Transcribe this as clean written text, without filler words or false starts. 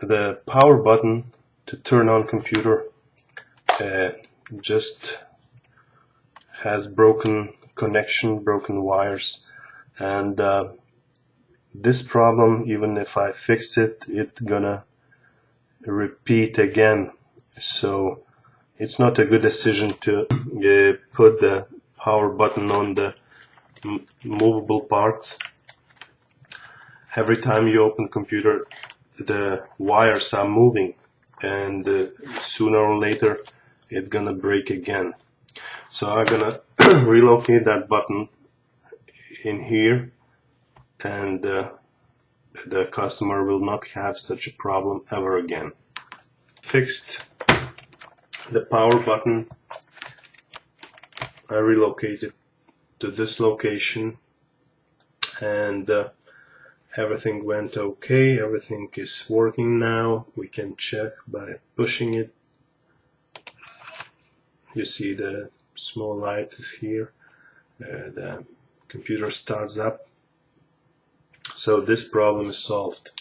the power button to turn on computer just has broken connection, broken wires, and this problem, even if I fix it, it's gonna repeat again. So it's not a good decision to put the power button on the movable parts. Every time you open computer, the wires are moving, and sooner or later it's gonna break again. So I'm gonna relocate that button in here, and the customer will not have such a problem ever again. Fixed the power button. I relocated to this location, and everything went okay. Everything is working now. We can check by pushing it. You see the small light is here. The computer starts up. So this problem is solved.